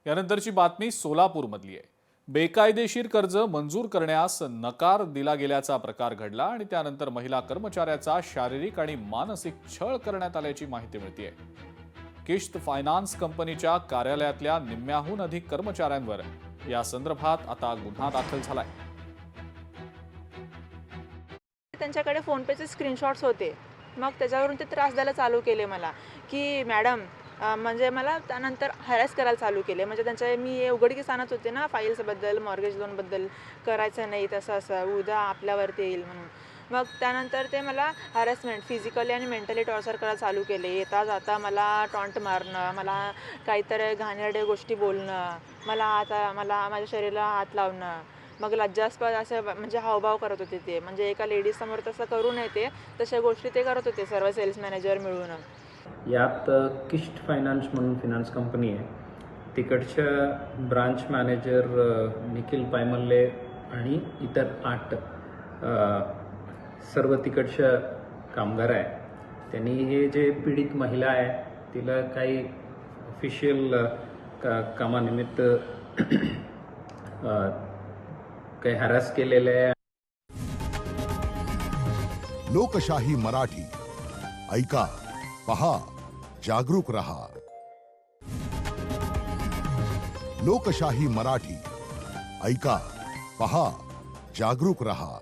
यानंतरची बातमी सोलापूरमधली आहे। बेकायदेशीर कर्ज मंजूर करण्यास नकार दिला गेल्याचा प्रकार घडला आणि त्यानंतर महिला कर्मचाऱ्याचा शारीरिक आणि मानसिक छळ करण्यात आल्याची माहिती मिळते। किश्त फायनान्स कंपनीच्या कार्यालयातल्या निम्म्याहून अधिक कर्मचाऱ्यांवर या संदर्भात आता गुन्हा दाखल झालाय। त्यांच्याकडे फोनपेचे स्क्रीनशॉट्स होते। मग त्याच्यावरून ते त्रास द्यायला चालू केले मला, की मॅडम म्हणजे मला त्यानंतर हॅरॅस करायला चालू केले। म्हणजे त्यांच्या मी उघडकीस आणत होते ना फाईल्सबद्दल, मॉर्गेज लोनबद्दल, करायचं नाही तसं असं, उद्या आपल्यावरती येईल म्हणून। मग त्यानंतर ते मला हॅरॅसमेंट फिजिकली आणि मेंटली टॉर्चर करायला चालू केले। येता जाता मला टॉन्ट मारणं, मला काहीतरी घाणेरड्या गोष्टी बोलणं, मला माझ्या शरीराला हात लावणं, मग लज्जास्पद असं म्हणजे हावभाव करत होते ते। म्हणजे एका लेडीजसमोर तसं करू नये ते, तशा गोष्टी ते करत होते सर्व सेल्स मॅनेजर मिळून। यात किश्त फायनान्स म्हणून फिनान्स कंपनी आहे, तिकडच्या ब्रांच मॅनेजर निखिल पायमल्ले आणि इतर 8 सर्व तिकडच्या कामगार आहे। त्यांनी हे जे पीडित महिला आहे तिला काही ऑफिशियल कामानिमित्त काही हॅरॅस केलेलं आहे। लोकशाही मराठी ऐका, पहा, जागरूक रहा। लोकशाही मराठी ऐका, पहा, जागरूक रहा।